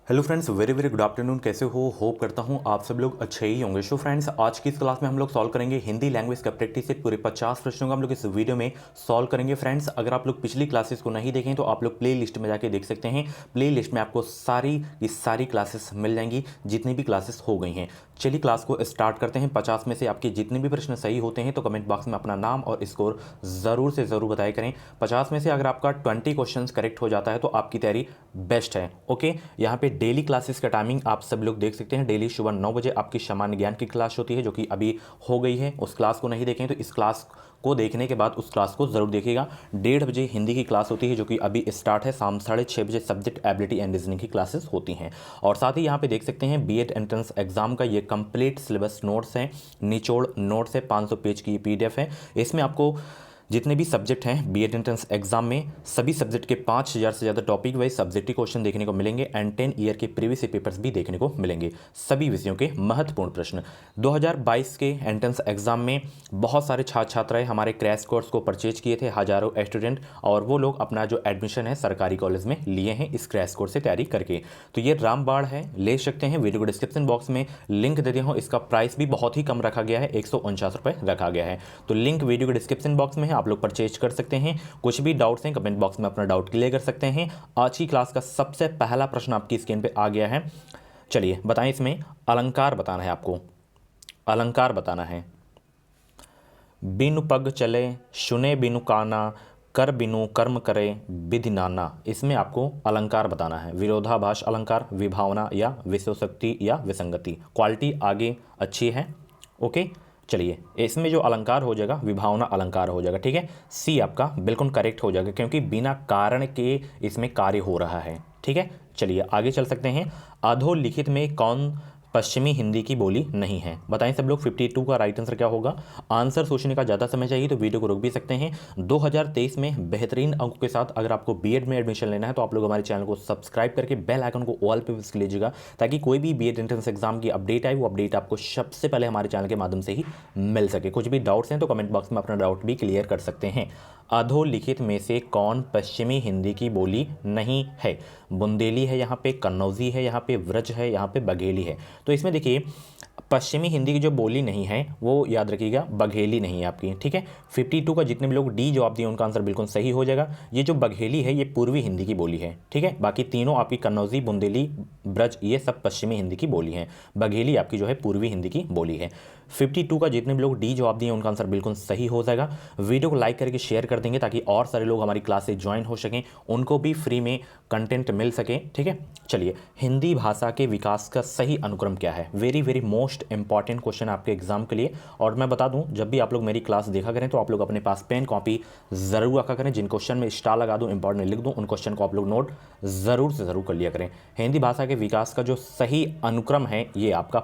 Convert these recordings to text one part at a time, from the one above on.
Hello friends, very very good afternoon. कैसे हो? Hope करता हूँ आप सब लोग अच्छे ही होंगे। सो फ्रेंड्स, आज की इस क्लास में हम लोग सॉल्व करेंगे हिंदी लैंग्वेज का प्रैक्टिस सेट। पूरे 50 प्रश्नों का हम लोग इस वीडियो में सॉल्व करेंगे। फ्रेंड्स, अगर आप लोग पिछली क्लासेस को नहीं देखें तो आप लोग प्ले लिस्ट में जाके देख सकते हैं। प्ले लिस्ट में आपको सारी की सारी क्लासेस मिल जाएंगी, जितनी भी क्लासेस हो गई हैं। चलिए क्लास को स्टार्ट करते हैं। 50 में से आपके जितने भी प्रश्न सही होते हैं तो कमेंट बॉक्स में अपना नाम और स्कोर ज़रूर से ज़रूर बताया करें। 50 में से अगर आपका 20 क्वेश्चन करेक्ट हो जाता है तो आपकी तैयारी बेस्ट है। ओके, यहाँ पे डेली क्लासेस का टाइमिंग आप सब लोग देख सकते हैं। डेली सुबह 9 बजे आपकी सामान्य ज्ञान की क्लास होती है, जो कि अभी हो गई है। उस क्लास को नहीं देखें तो इस क्लास को देखने के बाद उस क्लास को ज़रूर देखिएगा। 1:30 बजे हिंदी की क्लास होती है, जो कि अभी स्टार्ट है। शाम 6:30 बजे सब्जेक्ट एबिलिटी एंड रीजनिंग की क्लासेस होती हैं। और साथ ही यहाँ पे देख सकते हैं बीएड एंट्रेंस एग्जाम का ये कंप्लीट सिलेबस नोट्स हैं, निचोड़ नोट्स है। 500 पेज की पीडीएफ है। इसमें आपको जितने भी सब्जेक्ट हैं बीएड एंट्रेंस एग्जाम में, सभी सब्जेक्ट के 5000 से ज़्यादा टॉपिक वाइज सब्जेक्टिव क्वेश्चन देखने को मिलेंगे एंड 10 ईयर के प्रीवियस पेपर्स भी देखने को मिलेंगे। सभी विषयों के महत्वपूर्ण प्रश्न। 2022 के एंट्रेंस एग्जाम में बहुत सारे छात्र छात्राएं हमारे क्रैश कोर्स को परचेज किए थे, हजारों स्टूडेंट, और वो लोग अपना जो एडमिशन है सरकारी कॉलेज में लिए हैं इस क्रैश कोर्स से तैयारी करके। तो ये रामबाण है, ले सकते हैं। वीडियो को डिस्क्रिप्शन बॉक्स में लिंक दे दिया हूँ। इसका प्राइस भी बहुत ही कम रखा गया है, 149 रुपये रखा गया है। तो लिंक वीडियो के डिस्क्रिप्शन बॉक्स में है, आप लोग परचेज कर सकते हैं। कुछ भी डाउट्स हैं कमेंट बॉक्स में अपना डाउट क्लियर कर सकते हैं। आज की क्लास का सबसे पहला प्रश्न आपकी स्क्रीन पे आ गया है। चलिए बताएं, इसमें अलंकार बताना है आपको। अलंकार बताना है। बिनु पग चले, सुने बिनु काना, कर बिनु कर्म करे, विधि नाना। इसमें आपको अलंकार बताना है। विरोधाभास अलंकार, विभावना या विषयोक्ति या विसंगति। क्वालिटी आगे अच्छी है। ओके, चलिए इसमें जो अलंकार हो जाएगा विभावना अलंकार हो जाएगा। ठीक है, सी आपका बिल्कुल करेक्ट हो जाएगा, क्योंकि बिना कारण के इसमें कार्य हो रहा है। ठीक है, चलिए आगे चल सकते हैं। अधोलिखित में कौन पश्चिमी हिंदी की बोली नहीं है? बताएं सब लोग। 52 का राइट आंसर क्या होगा? आंसर सोचने का ज़्यादा समय चाहिए तो वीडियो को रोक भी सकते हैं। 2023 में बेहतरीन अंकों के साथ अगर आपको बीएड में एडमिशन लेना है तो आप लोग हमारे चैनल को सब्सक्राइब करके बेल आइकन को ऑल पे प्रेस कर लीजिएगा, ताकि कोई भी बीएड एंट्रेंस एग्जाम की अपडेट आए वो अपडेट आपको सबसे पहले हमारे चैनल के माध्यम से ही मिल सके। कुछ भी डाउट्स हैं तो कमेंट बॉक्स में अपना डाउट भी क्लियर कर सकते हैं। अधोलिखित में से कौन पश्चिमी हिंदी की बोली नहीं है? बुंदेली है यहाँ पे, कन्नौजी है यहाँ पे, व्रज है यहाँ पे, बघेली है। तो इसमें देखिए पश्चिमी हिंदी की जो बोली नहीं है वो याद रखिएगा बघेली नहीं है आपकी। ठीक है, 52 का जितने भी लोग डी जवाब दिए उनका आंसर बिल्कुल सही हो जाएगा। ये जो बघेली है ये पूर्वी हिंदी की बोली है। ठीक है, बाकी तीनों आपकी कन्नौजी, बुंदेली, ब्रज ये सब पश्चिमी हिंदी की बोली हैं। बघेली आपकी जो है पूर्वी हिंदी की बोली है। 52 का जितने भी लोग डी जवाब दिए उनका आंसर बिल्कुल सही हो जाएगा। वीडियो को लाइक करके शेयर कर देंगे ताकि और सारे लोग हमारी क्लास से ज्वाइन हो सकें, उनको भी फ्री में कंटेंट मिल सके। ठीक है, चलिए हिंदी भाषा के विकास का सही अनुक्रम क्या है? Very very most important question आपके एग्जाम के लिए। और मैं बता दूं, जब भी आप लोग मेरी क्लास देखा करें तो आप लोग अपने पास पेन कॉपी जरूर रखा करें। जिन क्वेश्चन में स्टार लगा दूं, इंपॉर्टेंट लिख दूं, उन क्वेश्चन को आप लोग नोट जरूर से जरूर कर लिया करें। हिंदी भाषा के विकास का जो सही अनुक्रम है ये आपका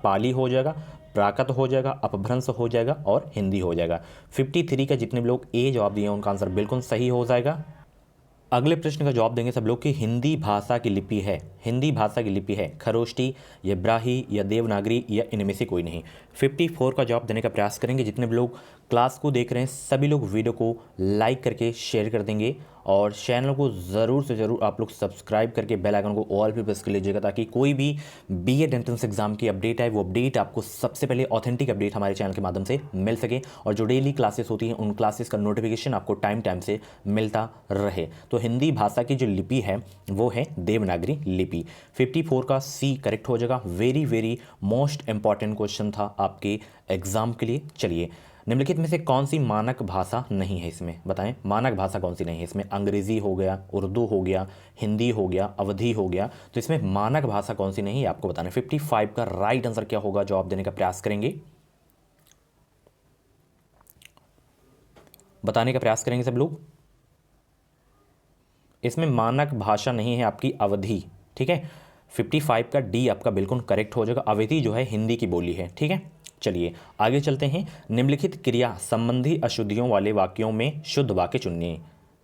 पाली हो जाएगा, प्राकृत हो जाएगा, अपभ्रंश हो जाएगा और हिंदी हो जाएगा। 53 का जितने भी लोग ए जवाब दिए उनका आंसर बिल्कुल सही हो जाएगा। अगले प्रश्न का जवाब देंगे सब लोग कि हिंदी भाषा की लिपि है। हिंदी भाषा की लिपि है खरोष्टी या ब्राही या देवनागरी या इनमें से कोई नहीं। 54 का जवाब देने का प्रयास करेंगे। जितने भी लोग क्लास को देख रहे हैं सभी लोग वीडियो को लाइक करके शेयर कर देंगे और चैनल को ज़रूर से ज़रूर आप लोग सब्सक्राइब करके बेल आइकन को ऑल पे प्रेस कर लीजिएगा, ताकि कोई भी बीएड एंट्रेंस एग्जाम की अपडेट आए वो अपडेट आपको सबसे पहले ऑथेंटिक अपडेट हमारे चैनल के माध्यम से मिल सके, और जो डेली क्लासेस होती हैं उन क्लासेस का नोटिफिकेशन आपको टाइम टाइम से मिलता रहे। तो हिंदी भाषा की जो लिपि है वो है देवनागरी लिपि। 54 का सी करेक्ट हो जाएगा। Very very most important question था आपके एग्जाम के लिए। चलिए, निम्नलिखित में से कौन सी मानक भाषा नहीं है इसमें? बताएं मानक भाषा कौन सी नहीं है इसमें? अंग्रेजी हो गया, उर्दू हो गया, हिंदी हो गया, अवधी हो गया। तो इसमें मानक भाषा कौन सी नहीं है आपको बताना है। 55 का राइट आंसर क्या होगा? जवाब देने का प्रयास करेंगे, बताने का प्रयास करेंगे सब लोग। इसमें मानक भाषा नहीं है आपकी अवधी। ठीक है, 55 का डी आपका बिल्कुल करेक्ट हो जाएगा। अवधी जो है हिंदी की बोली है। ठीक है, चलिए आगे चलते हैं। निम्नलिखित क्रिया संबंधी अशुद्धियों वाले वाक्यों में शुद्ध वाक्य चुनिए।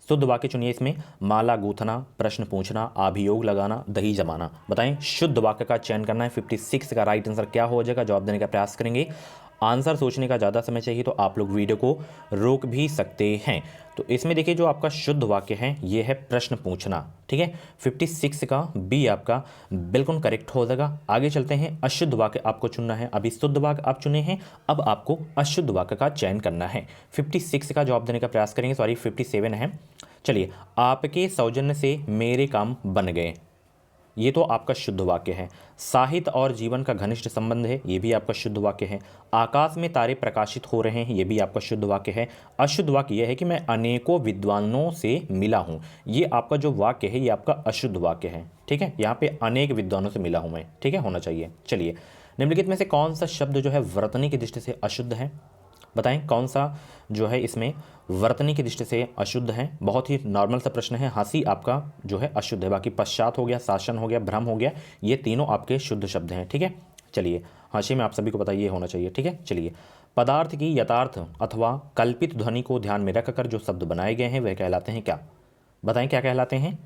शुद्ध वाक्य चुनिए। इसमें माला गूंथना, प्रश्न पूछना, अभियोग लगाना, दही जमाना। बताएं शुद्ध वाक्य का चयन करना है। 56 का राइट आंसर क्या हो जाएगा? जवाब देने का प्रयास करेंगे। आंसर सोचने का ज़्यादा समय चाहिए तो आप लोग वीडियो को रोक भी सकते हैं। तो इसमें देखिए जो आपका शुद्ध वाक्य है ये है प्रश्न पूछना, ठीक है। 56 का बी आपका बिल्कुल करेक्ट हो जाएगा। आगे चलते हैं, अशुद्ध वाक्य आपको चुनना है। अभी शुद्ध वाक्य आप चुने हैं, अब आपको अशुद्ध वाक्य का चयन करना है। 56 का जवाब देने का प्रयास करेंगे, सॉरी 57 है। चलिए, आपके सौजन्य से मेरे काम बन गए, ये तो आपका शुद्ध वाक्य है। साहित्य और जीवन का घनिष्ठ संबंध है, ये भी आपका शुद्ध वाक्य है। आकाश में तारे प्रकाशित हो रहे हैं, ये भी आपका शुद्ध वाक्य है। अशुद्ध वाक्य यह है कि मैं अनेकों विद्वानों से मिला हूँ, ये आपका जो वाक्य है ये आपका अशुद्ध वाक्य है, ठीक है। यहाँ पे अनेक विद्वानों से मिला हूँ मैं, ठीक है, होना चाहिए। चलिए, निम्नलिखित में से कौन सा शब्द जो है वर्तनी की दृष्टि से अशुद्ध है, बताएं कौन सा जो है इसमें वर्तनी की दृष्टि से अशुद्ध है। बहुत ही नॉर्मल सा प्रश्न है। हंसी आपका जो है अशुद्ध है, बाकी पश्चात हो गया, शासन हो गया, भ्रम हो गया, ये तीनों आपके शुद्ध शब्द हैं, ठीक है। चलिए, हाशिए में आप सभी को पता ये होना चाहिए, ठीक है। चलिए, पदार्थ की यथार्थ अथवा कल्पित ध्वनि को ध्यान में रखकर जो शब्द बनाए गए हैं वह कहलाते हैं क्या, बताएं क्या कहलाते हैं।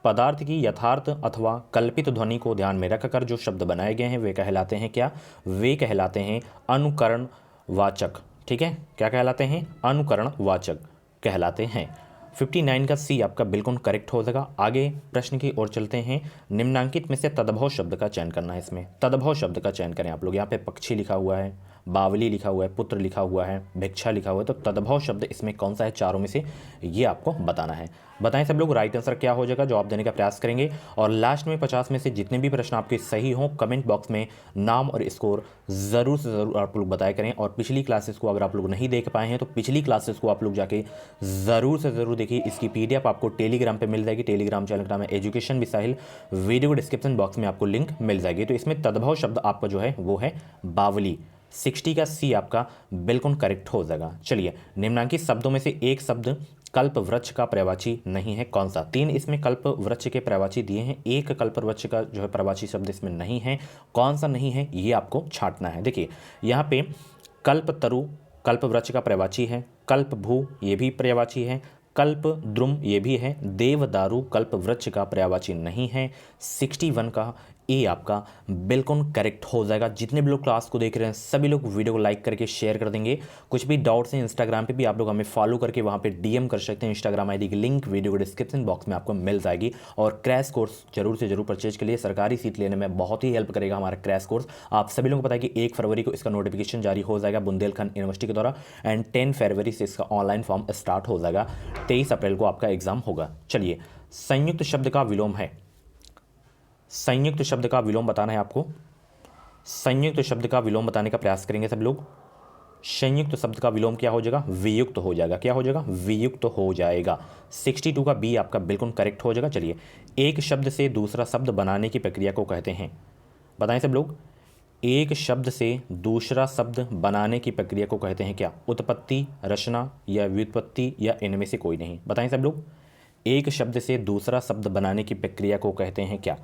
पदार्थ की यथार्थ अथवा कल्पित ध्वनि को ध्यान में रखकर जो शब्द बनाए गए हैं वे कहलाते हैं क्या, वे कहलाते हैं अनुकरण वाचक, ठीक है। क्या कहलाते हैं, अनुकरण वाचक कहलाते हैं। 59 का सी आपका बिल्कुल करेक्ट हो जाएगा। आगे प्रश्न की ओर चलते हैं। निम्नांकित में से तदभव शब्द का चयन करना है। इसमें तदभव शब्द का चयन करें आप लोग। यहाँ पे पक्षी लिखा हुआ है, बावली लिखा हुआ है, पुत्र लिखा हुआ है, भिक्षा लिखा हुआ है, तो तदभव शब्द इसमें कौन सा है चारों में से, ये आपको बताना है। बताएं सब लोग राइट आंसर क्या हो जाएगा, जवाब देने का प्रयास करेंगे। और लास्ट में 50 में से जितने भी प्रश्न आपके सही हों कमेंट बॉक्स में नाम और स्कोर ज़रूर से ज़रूर आप लोग बताया करें। और पिछली क्लासेस को अगर आप लोग नहीं देख पाए हैं तो पिछली क्लासेस को आप लोग जाके ज़रूर से ज़रूर देखिए। इसकी PDF आपको टेलीग्राम पे मिल जाएगी। टेलीग्राम चैनल का नाम है education with Sahil, video description box में आपको लिंक मिल जाएगी। तो इसमें तदभव शब्द आपका जो है वो है बावली। 60 का सी आपका बिल्कुल करेक्ट हो जाएगा। चलिए, निम्नांकित शब्दों में से एक शब्द कल्प वृक्ष का पर्यायवाची नहीं है, कौन सा। 3 इसमें कल्प वृक्ष के पर्यायवाची दिए हैं, एक कल्प वृक्ष का जो है पर्यायवाची शब्द इसमें नहीं है, कौन सा नहीं है ये आपको छांटना है। देखिए, यहाँ पे कल्प तरु कल्प वृक्ष का पर्यायवाची है, कल्प भू ये भी पर्यायवाची है, कल्प द्रुम ये भी है, देवदारू कल्प वृक्ष का पर्यायवाची नहीं है। 61 का ए आपका बिल्कुल करेक्ट हो जाएगा। जितने भी लोग क्लास को देख रहे हैं सभी लोग वीडियो को लाइक करके शेयर कर देंगे। कुछ भी डाउट्स हैं इंस्टाग्राम पे भी आप लोग हमें फॉलो करके वहाँ पे DM कर सकते हैं। इंस्टाग्राम ID की लिंक वीडियो के डिस्क्रिप्शन बॉक्स में आपको मिल जाएगी। और क्रैश कोर्स जरूर से जरूर परचेज के लिए, सरकारी सीट लेने में बहुत ही हेल्प करेगा हमारा क्रैश कोर्स। आप सभी लोगों को पता है कि 1 फरवरी को इसका नोटिफिकेशन जारी हो जाएगा बुंदेलखंड यूनिवर्सिटी के द्वारा, एंड 10 फरवरी से इसका ऑनलाइन फॉर्म स्टार्ट हो जाएगा। 23 अप्रैल को आपका एग्जाम होगा। चलिए, संयुक्त शब्द का विलोम है, संयुक्त शब्द का विलोम बताना है आपको। संयुक्त शब्द का विलोम बताने का प्रयास करेंगे सब लोग। संयुक्त शब्द का विलोम क्या हो जाएगा, वियुक्त हो जाएगा। क्या हो जाएगा, वियुक्त हो जाएगा। 62 का बी आपका बिल्कुल करेक्ट हो जाएगा। चलिए, एक शब्द से दूसरा शब्द बनाने की प्रक्रिया को कहते हैं, बताएं सब लोग। एक शब्द से दूसरा शब्द बनाने की प्रक्रिया को कहते हैं क्या, उत्पत्ति, रचना या व्युत्पत्ति या इनमें से कोई नहीं। बताएं सब लोग, एक शब्द से दूसरा शब्द बनाने की प्रक्रिया को कहते हैं क्या,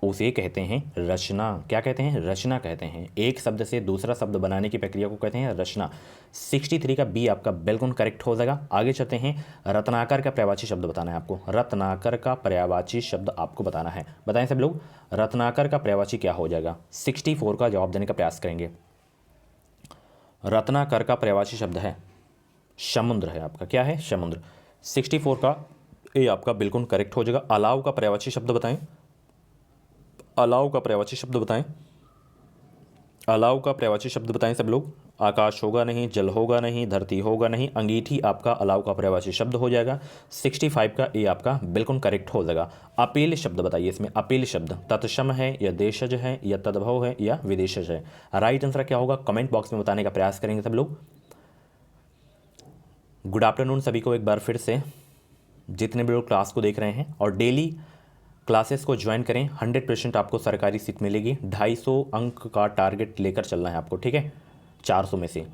उसे कहते हैं रचना। क्या कहते हैं, रचना कहते हैं। एक शब्द से दूसरा शब्द बनाने की प्रक्रिया को कहते हैं रचना। 63 का बी आपका बिल्कुल करेक्ट हो जाएगा। आगे चलते हैं, रत्नाकर का पर्यायवाची शब्द बताना है आपको। रत्नाकर का पर्यायवाची शब्द आपको बताना है। बताएं सब लोग, रत्नाकर का पर्यायवाची क्या हो जाएगा। 64 का जवाब देने का प्रयास करेंगे। रत्नाकर का पर्यायवाची शब्द है समुद्र है आपका। क्या है, समुद्र। 64 का ए आपका बिल्कुल करेक्ट हो जाएगा। अलाव का पर्यायवाची शब्द बताएं। अलाव का पर्यायवाची शब्द बताएं। अलाव का पर्यायवाची शब्द बताएं सब लोग। आकाश होगा नहीं, जल होगा नहीं, धरती होगा नहीं, अंगीठी आपका अलाव का पर्यायवाची शब्द हो जाएगा। 65 का ए आपका बिल्कुल करेक्ट हो जाएगा। अपील शब्द बताइए इसमें। अपील शब्द तत्सम है या देशज है या तद्भव है या विदेशज है। राइट आंसर क्या होगा कमेंट बॉक्स में बताने का प्रयास करेंगे सब लोग। गुड आफ्टरनून सभी को एक बार फिर से, जितने भी लोग क्लास को देख रहे हैं। और डेली क्लासेस को ज्वाइन करें, 100% आपको सरकारी सीट मिलेगी। 250 अंक का टारगेट लेकर चलना है आपको, ठीक है, 400 में से।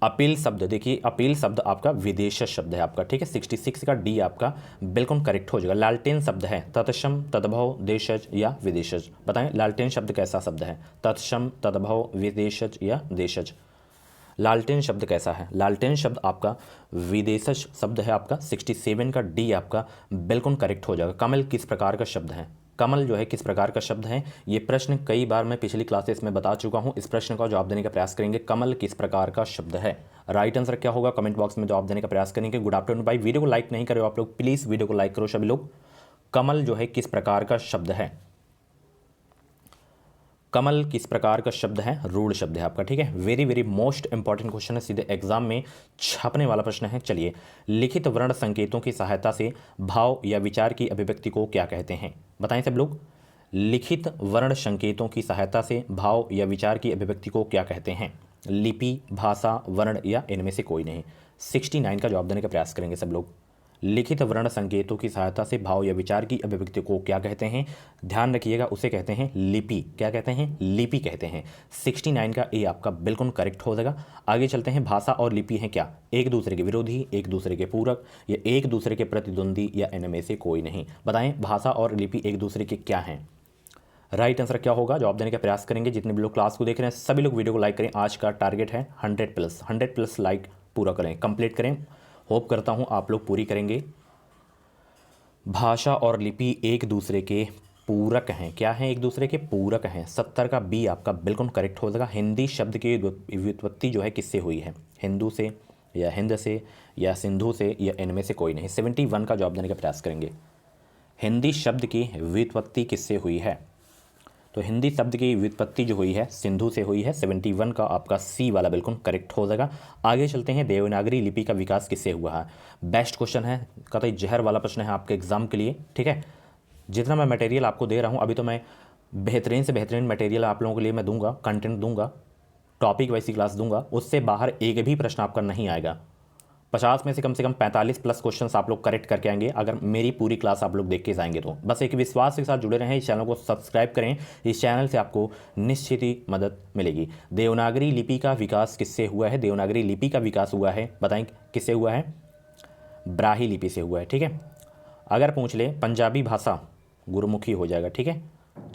अपील शब्द देखिए, अपील शब्द आपका विदेशज शब्द है आपका, ठीक है। 66 का डी आपका बिल्कुल करेक्ट हो जाएगा। लालटेन शब्द है तत्सम, तद्भव, देशज या विदेशज। बताएं लालटेन शब्द कैसा शब्द है, तत्सम, तद्भव, विदेशज या देशज। लालटेन शब्द कैसा है, लालटेन शब्द आपका विदेशज शब्द है आपका। 67 का डी आपका बिल्कुल करेक्ट हो जाएगा। कमल किस प्रकार का शब्द है, कमल जो है किस प्रकार का शब्द है? ये प्रश्न कई बार मैं पिछली क्लासेस में बता चुका हूँ। इस प्रश्न का जवाब देने का प्रयास करेंगे, कमल किस प्रकार का शब्द है। राइट आंसर क्या होगा कमेंट बॉक्स में जवाब देने का प्रयास करेंगे। गुड आफ्टरनून भाई, वीडियो को लाइक नहीं करो आप लोग, प्लीज़ वीडियो को लाइक करो सभी लोग। कमल जो है किस प्रकार का शब्द है? कमल किस प्रकार का शब्द है? रूढ़ शब्द है आपका, ठीक है। Very very most important question है, सीधे एग्जाम में छपने वाला प्रश्न है। चलिए, लिखित वर्ण संकेतों की सहायता से भाव या विचार की अभिव्यक्ति को क्या कहते हैं? बताएं सब लोग, लिखित वर्ण संकेतों की सहायता से भाव या विचार की अभिव्यक्ति को क्या कहते हैं? लिपि, भाषा, वर्ण या इनमें से कोई नहीं। 69 का जवाब देने का प्रयास करेंगे सब लोग। लिखित वर्ण संकेतों की सहायता से भाव या विचार की अभिव्यक्ति को क्या कहते हैं? ध्यान रखिएगा, उसे कहते हैं लिपि। क्या कहते हैं? लिपि कहते हैं। 69 का ए आपका बिल्कुल करेक्ट हो जाएगा। आगे चलते हैं, भाषा और लिपि हैं क्या? एक दूसरे के विरोधी, एक दूसरे के पूरक, या एक दूसरे के प्रतिद्वंदी, या इनमें से कोई नहीं। बताएं, भाषा और लिपि एक दूसरे के क्या हैं? राइट आंसर क्या होगा? जवाब देने का प्रयास करेंगे। जितने भी लोग क्लास को देख रहे हैं सभी लोग वीडियो को लाइक करें। आज का टारगेट है 100 प्लस लाइक पूरा करें, कंप्लीट करें। होप करता हूं आप लोग पूरी करेंगे। भाषा और लिपि एक दूसरे के पूरक हैं। क्या हैं? एक दूसरे के पूरक हैं। 70 का बी आपका बिल्कुल करेक्ट हो जाएगा। हिंदी शब्द की व्युत्पत्ति जो है किससे हुई है? हिंदू से, या हिंद से, या सिंधु से, या इनमें से कोई नहीं। 71 का जवाब देने का प्रयास करेंगे। हिंदी शब्द की व्युत्पत्ति किससे हुई है? तो हिंदी शब्द की व्युत्पत्ति जो हुई है सिंधु से हुई है। 71 का आपका सी वाला बिल्कुल करेक्ट हो जाएगा। आगे चलते हैं, देवनागरी लिपि का विकास किससे हुआ है? बेस्ट क्वेश्चन है, कतई जहर वाला प्रश्न है आपके एग्जाम के लिए, ठीक है। जितना मैं मटेरियल आपको दे रहा हूँ अभी, तो मैं बेहतरीन से बेहतरीन मटेरियल आप लोगों के लिए मैं दूंगा, कंटेंट दूंगा, टॉपिक वैसी क्लास दूंगा, उससे बाहर एक भी प्रश्न आपका नहीं आएगा। 50 में से कम 45 प्लस क्वेश्चंस आप लोग करेक्ट करके आएंगे अगर मेरी पूरी क्लास आप लोग देख के जाएंगे तो। बस एक विश्वास के साथ जुड़े रहें, इस चैनल को सब्सक्राइब करें, इस चैनल से आपको निश्चित ही मदद मिलेगी। देवनागरी लिपि का विकास किससे हुआ है? देवनागरी लिपि का विकास हुआ है, बताएं किससे हुआ है? ब्राही लिपि से हुआ है, ठीक है। अगर पूछ ले पंजाबी भाषा, गुरुमुखी हो जाएगा, ठीक है।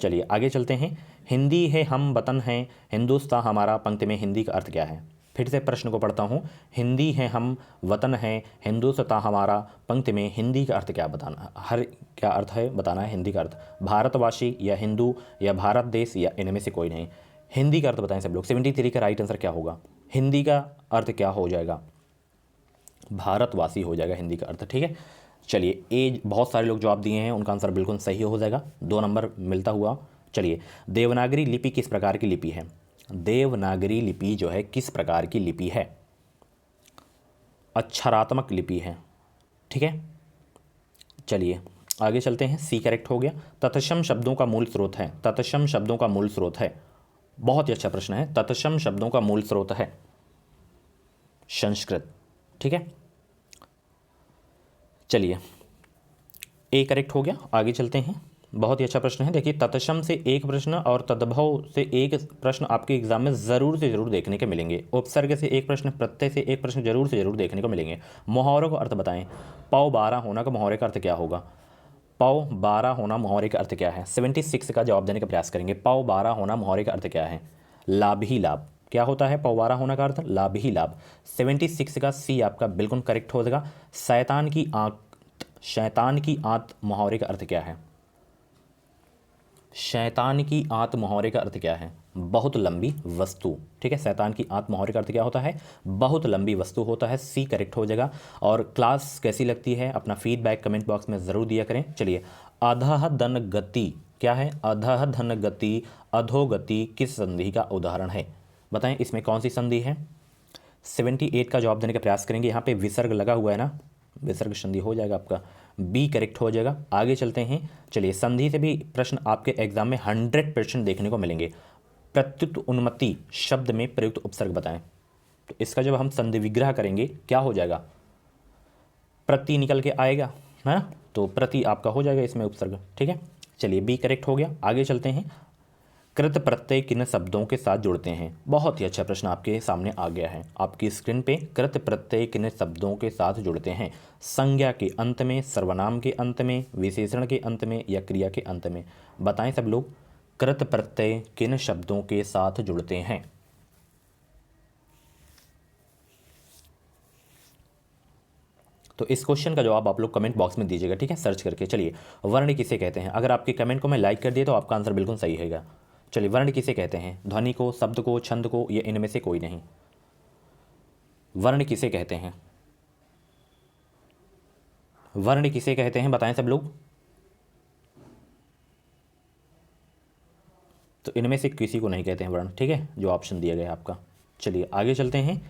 चलिए आगे चलते हैं। हिंदी है हम वतन हैं, हिंदुस्तान हमारा, पंक्ति में हिंदी का अर्थ क्या है? फिर से प्रश्न को पढ़ता हूँ। हिंदी है हम वतन है, हिंदुस्तान हमारा, पंक्ति में हिंदी का अर्थ क्या बताना? हर क्या अर्थ है बताना है हिंदी का अर्थ। भारतवासी, या हिंदू, या भारत देश, या इनमें से कोई नहीं। हिंदी का अर्थ बताएं सब लोग। 73 का राइट आंसर क्या होगा? हिंदी का अर्थ क्या हो जाएगा? भारतवासी हो जाएगा हिंदी का अर्थ, ठीक है। चलिए, ए बहुत सारे लोग जवाब दिए हैं, उनका आंसर बिल्कुल सही हो जाएगा, 2 नंबर मिलता हुआ। चलिए, देवनागरी लिपि किस प्रकार की लिपि है? देवनागरी लिपि जो है किस प्रकार की लिपि है? अक्षरात्मक लिपि है, ठीक है। चलिए आगे चलते हैं, सी करेक्ट हो गया। तत्सम शब्दों का मूल स्रोत है। तत्सम शब्दों का मूल स्रोत है, बहुत ही अच्छा प्रश्न है। तत्सम शब्दों का मूल स्रोत है संस्कृत, ठीक है। चलिए, ए करेक्ट हो गया। आगे चलते हैं, बहुत ही अच्छा प्रश्न है। देखिए, तत्सम से एक प्रश्न और तद्भव से एक प्रश्न आपके एग्जाम में ज़रूर से ज़रूर देखने के मिलेंगे। उपसर्ग से एक प्रश्न, प्रत्यय से एक प्रश्न जरूर से जरूर देखने को मिलेंगे। मुहावरों का अर्थ बताएं। पौ 12 होना का मुहावरे का अर्थ क्या होगा? पौ 12 होना मुहावरे का अर्थ क्या है? 76 का जवाब देने का प्रयास करेंगे। पौ 12 होना मुहावरे का अर्थ क्या है? लाभ ही लाभ। क्या होता है पौ 12 होना का अर्थ? लाभ ही लाभ। 76 का सी आपका बिल्कुल करेक्ट हो जाएगा। शैतान की आंख, शैतान की आंत मुहावरे का अर्थ क्या है? शैतान की आंत मुहावरे का अर्थ क्या है? बहुत लंबी वस्तु, ठीक है। शैतान की आंत मुहावरे का अर्थ क्या होता है? बहुत लंबी वस्तु होता है। सी करेक्ट हो जाएगा। और क्लास कैसी लगती है अपना फीडबैक कमेंट बॉक्स में ज़रूर दिया करें। चलिए, अधः धन गति क्या है? अधः धन गति, अधोगति किस संधि का उदाहरण है? बताएं इसमें कौन सी संधि है? 78 का जवाब देने का प्रयास करेंगे। यहाँ पे विसर्ग लगा हुआ है ना, विसर्ग संधि हो जाएगा आपका, बी करेक्ट हो जाएगा। आगे चलते हैं। चलिए, संधि से भी प्रश्न आपके एग्जाम में 100% देखने को मिलेंगे। प्रत्युत उन्मत्ति शब्द में प्रयुक्त उपसर्ग बताएं। तो इसका जब हम संधि विग्रह करेंगे क्या हो जाएगा? प्रति निकल के आएगा, है ना, तो प्रति आपका हो जाएगा इसमें उपसर्ग, ठीक है। चलिए, बी करेक्ट हो गया। आगे चलते हैं। कृत प्रत्यय किन शब्दों के साथ जुड़ते हैं? बहुत ही अच्छा प्रश्न आपके सामने आ गया है आपकी स्क्रीन पे। कृत प्रत्यय किन शब्दों के साथ जुड़ते हैं? संज्ञा के अंत में, सर्वनाम के अंत में, विशेषण के अंत में, या क्रिया के अंत में? बताएं सब लोग, कृत प्रत्यय किन शब्दों के साथ जुड़ते हैं? तो इस क्वेश्चन का जवाब आप लोग कमेंट बॉक्स में दीजिएगा, ठीक है, सर्च करके। चलिए, वर्ण किसे कहते हैं? अगर आपके कमेंट को मैं लाइक कर दिए तो आपका आंसर बिल्कुल सही है। चलिए, वर्ण किसे कहते हैं? ध्वनि को, शब्द को, छंद को, या इनमें से कोई नहीं? वर्ण किसे कहते हैं? वर्ण किसे कहते हैं बताएं सब लोग। तो इनमें से किसी को नहीं कहते हैं वर्ण, ठीक है, जो ऑप्शन दिया गया है आपका। चलिए आगे चलते हैं।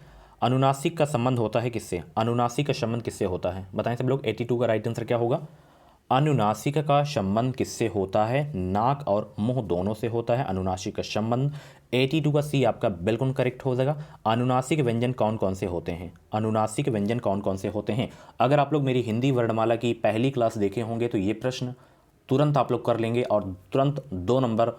अनुनासिक का संबंध होता है किससे? अनुनासिक का संबंध किससे होता है बताएं सब लोग। 82 का राइट आंसर क्या होगा? अनुनासिक का संबंध किससे होता है? नाक और मुंह दोनों से होता है अनुनासिक का संबंध। 82 का सी आपका बिल्कुल करेक्ट हो जाएगा। अनुनासिक व्यंजन कौन कौन से होते हैं? अनुनासिक व्यंजन कौन कौन से होते हैं? अगर आप लोग मेरी हिंदी वर्णमाला की पहली क्लास देखे होंगे तो ये प्रश्न तुरंत आप लोग कर लेंगे और तुरंत 2 नंबर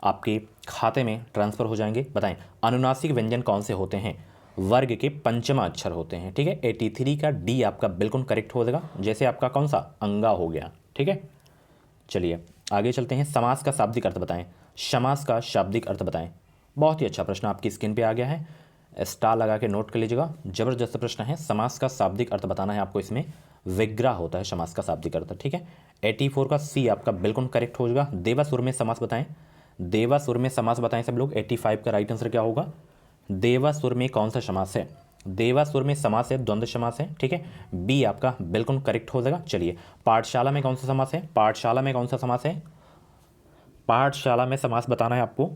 आपके खाते में ट्रांसफर हो जाएंगे। बताएं, अनुनासिक व्यंजन कौन से होते हैं? वर्ग के पंचमा अक्षर होते हैं, ठीक है। 83 का डी आपका बिल्कुल करेक्ट हो जाएगा, जैसे आपका कौन सा अंगा हो गया, ठीक है। चलिए आगे चलते हैं। समास का शाब्दिक अर्थ बताएं। समास का शाब्दिक अर्थ बताएं। बहुत ही अच्छा प्रश्न आपकी स्क्रीन पे आ गया है, स्टार लगा के नोट कर लीजिएगा, जबरदस्त प्रश्न है। समास का शाब्दिक अर्थ बताना है आपको, इसमें विग्रह होता है समास का शाब्दिक अर्थ, ठीक है। 84 का सी आपका बिल्कुल करेक्ट हो जाएगा। देवासुर में समास बताएं। देवासुर में समास बताएं सब लोग। 85 का राइट आंसर क्या होगा? देवासुर में कौन सा समास है? देवासुर में समास है, द्वंद्व समास है, ठीक है। बी आपका बिल्कुल करेक्ट हो जाएगा। चलिए, पाठशाला में कौन सा समास है? पाठशाला में कौन सा समास है? पाठशाला में समास बताना है आपको।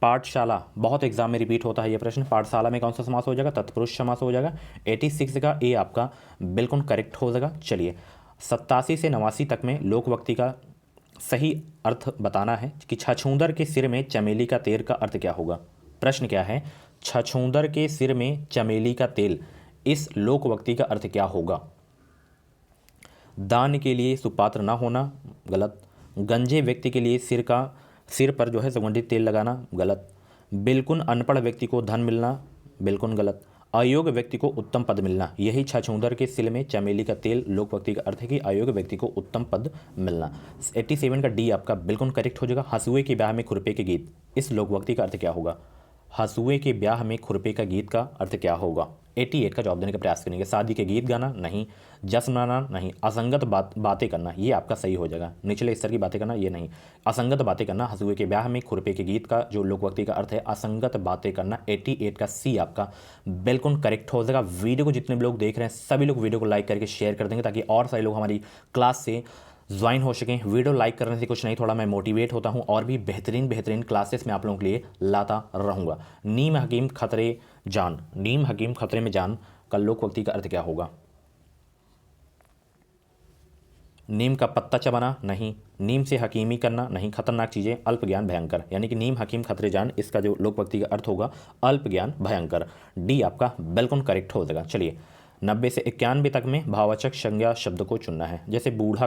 पाठशाला बहुत एग्जाम में रिपीट होता है ये प्रश्न। पाठशाला में कौन सा समास हो जाएगा? तत्पुरुष समास हो जाएगा। 86 का ए आपका बिल्कुल करेक्ट हो जाएगा। चलिए, 87 से 89 तक में लोकवक्ति का सही अर्थ बताना है कि छछूंदर के सिर में चमेली का तेल का अर्थ क्या होगा? प्रश्न क्या है? छछूंदर के सिर में चमेली का तेल, इस लोकवक्ति का अर्थ क्या होगा? दान के लिए सुपात्र ना होना, गलत। गंजे व्यक्ति के लिए सिर पर जो है सुगंधित तेल लगाना, गलत। बिल्कुल अनपढ़ व्यक्ति को धन मिलना, बिल्कुल गलत। अयोग्य व्यक्ति को उत्तम पद मिलना, यही छछूंदर के सिर में चमेली का तेल लोकवक्ति का अर्थ है कि अयोग्य व्यक्ति को उत्तम पद मिलना। 87 का डी आपका बिल्कुल करेक्ट हो जाएगा। हंसुए के ब्याह में खुरपे के गीत, इस लोकवक्ति का अर्थ क्या होगा? हंसुए के ब्याह में खुरपे का गीत का अर्थ क्या होगा? 88 का जवाब देने का प्रयास करेंगे। शादी के गीत गाना नहीं, जश्न मनाना नहीं, असंगत बातें करना, ये आपका सही हो जाएगा। निचले स्तर की बातें करना ये नहीं, असंगत बातें करना। हंसुए के ब्याह में खुरपे के गीत का जो लोकवक्ति का अर्थ है असंगत बातें करना। 88 का सी आपका बिल्कुल करेक्ट हो जाएगा। वीडियो को जितने लोग देख रहे हैं सभी लोग वीडियो को लाइक करके शेयर कर देंगे ताकि और सारे लोग हमारी क्लास से ज्वाइन हो सकें। वीडियो लाइक करने से कुछ नहीं, थोड़ा मैं मोटिवेट होता हूं और भी बेहतरीन क्लासेस में आप लोगों के लिए लाता रहूँगा। नीम हकीम खतरे जान, नीम हकीम खतरे में जान का लोकवक्ति का अर्थ क्या होगा? नीम का पत्ता चबाना नहीं, नीम से हकीमी करना नहीं, खतरनाक चीज़ें, अल्प ज्ञान भयंकर, यानी कि नीम हकीम खतरे जान, इसका जो लोकवक्ति का अर्थ होगा अल्प ज्ञान भयंकर। डी आपका बिल्कुल करेक्ट हो जाएगा। चलिए, 90 से 91 तक में भाववाचक संज्ञा शब्द को चुनना है। जैसे बूढ़ा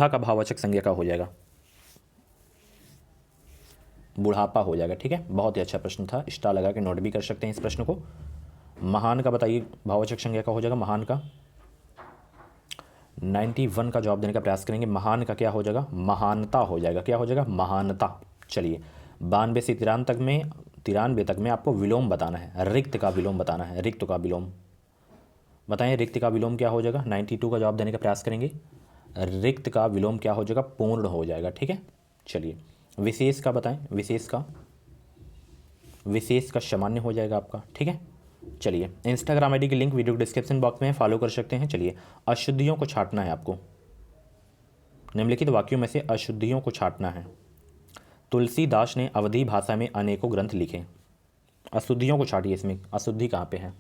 का भाववाचक संज्ञा का हो जाएगा बुढ़ापा हो जाएगा, ठीक है। बहुत ही अच्छा प्रश्न था, स्टार लगा के नोट भी कर सकते हैं इस प्रश्न को। महान का बताइए भाववाचक संज्ञा का हो जाएगा। महान का 91 का जवाब देने का प्रयास करेंगे। महान का क्या हो जाएगा? महानता हो जाएगा। क्या हो जाएगा? महानता। चलिए, 92 से 93 तक में आपको विलोम बताना है। रिक्त का विलोम बताना है। रिक्त का विलोम बताएं, रिक्त का विलोम क्या हो जाएगा? 92 का जवाब देने का प्रयास करेंगे। रिक्त का विलोम क्या हो जाएगा? पूर्ण हो जाएगा, ठीक है। चलिए, विशेष का बताएं। विशेष का सामान्य हो जाएगा आपका, ठीक है। चलिए, इंस्टाग्राम आईडी की लिंक वीडियो डिस्क्रिप्शन बॉक्स में फॉलो कर सकते हैं। चलिए, अशुद्धियों को छांटना है आपको। निम्नलिखित वाक्यों में से अशुद्धियों को छांटना है। तुलसीदास ने अवधी भाषा में अनेकों ग्रंथ लिखे। अशुद्धियों को छाटिए, इसमें अशुद्धि कहाँ पे है?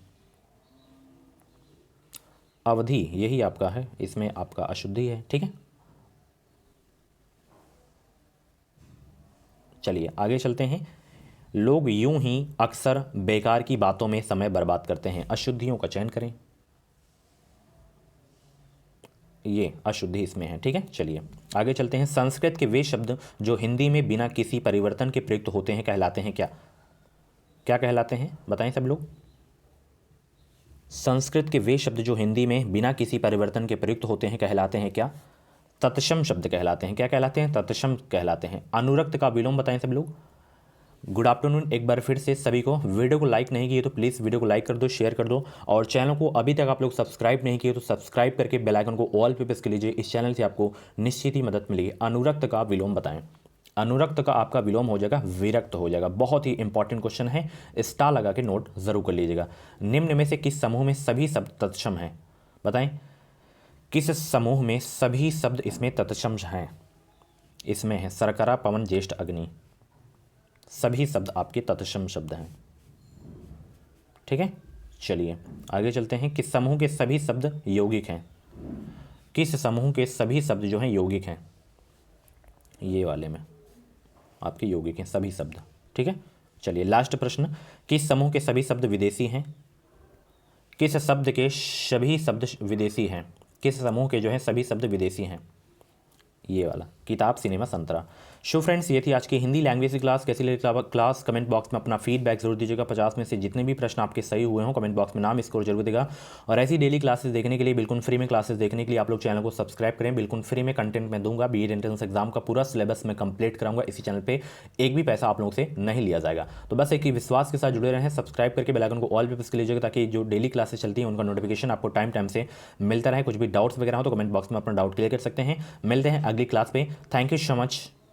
अवधि यही आपका है, इसमें आपका अशुद्धि है, ठीक है। चलिए आगे चलते हैं। लोग यूं ही अक्सर बेकार की बातों में समय बर्बाद करते हैं। अशुद्धियों का चयन करें। ये अशुद्धि इसमें है, ठीक है। चलिए आगे चलते हैं। संस्कृत के वे शब्द जो हिंदी में बिना किसी परिवर्तन के प्रयुक्त होते हैं कहलाते हैं क्या? क्या कहलाते हैं बताएं सब लोग। संस्कृत के वे शब्द जो हिंदी में बिना किसी परिवर्तन के प्रयुक्त होते हैं कहलाते हैं क्या? तत्सम शब्द कहलाते हैं। क्या कहलाते हैं? तत्सम कहलाते हैं। अनुरक्त का विलोम बताएं सब लोग। गुड आफ्टरनून एक बार फिर से सभी को। वीडियो को लाइक नहीं किए तो प्लीज़ वीडियो को लाइक कर दो, शेयर कर दो, और चैनल को अभी तक आप लोग सब्सक्राइब नहीं किए तो सब्सक्राइब करके बेल आइकन को ऑल पे प्रेस कर लीजिए। इस चैनल से आपको निश्चित ही मदद मिलेगी। अनुरक्त का विलोम बताएं। अनुरक्त का आपका विलोम हो जाएगा विरक्त हो जाएगा। बहुत ही इंपॉर्टेंट क्वेश्चन है, स्टार लगा के नोट जरूर कर लीजिएगा। निम्न में से किस समूह में सभी शब्द तत्सम हैं? बताएं, किस समूह में सभी शब्द इसमें तत्सम हैं? इसमें है सरकरा, पवन, ज्येष्ठ, अग्नि। सभी शब्द आपके तत्सम शब्द हैं। ठीक है, चलिए आगे चलते हैं। किस समूह के सभी शब्द यौगिक हैं? किस समूह के सभी शब्द जो हैं यौगिक हैं? ये वाले में आपके यौगिक हैं सभी शब्द। ठीक है, चलिए लास्ट प्रश्न। किस समूह के सभी शब्द विदेशी हैं? किस शब्द के सभी शब्द विदेशी हैं? किस समूह के जो है सभी शब्द विदेशी हैं? ये वाला किताब, सिनेमा, संतरा। शो फ्रेंड्स, ये थी आज की हिंदी लैंग्वेज की क्लास। कैसी लगी क्लास? कमेंट बॉक्स में अपना फीडबैक जरूर दीजिएगा। 50 में से जितने भी प्रश्न आपके सही हुए हों कमेंट बॉक्स में नाम स्कोर जरूर देगा। और ऐसी डेली क्लासेस देखने के लिए, बिल्कुल फ्री में क्लासेस देखने के लिए आप लोग चैनल को सब्सक्राइब करें। बिल्कुल फ्री में कंटेंट मैं दूंगा। बीएड एंट्रेंस एग्जाम का पूरा सिलेबस मैं कंप्लीट कराऊंगा इसी चैनल पर। एक भी पैसा आप लोगों से नहीं लिया जाएगा। तो बस एक ही विश्वास के साथ जुड़े रहें, सब्सक्राइब करके बेल आइकन को ऑल पे प्रेस कर लीजिएगा ताकि जो डेली क्लासेस चलती हैं उनका नोटिफिकेशन आपको टाइम टाइम से मिलता रहे। कुछ भी डाउट्स वगैरह हो तो कमेंट बॉक्स में अपना डाउट क्लियर कर सकते हैं। मिलते हैं अगली क्लास पे। Thank you so much.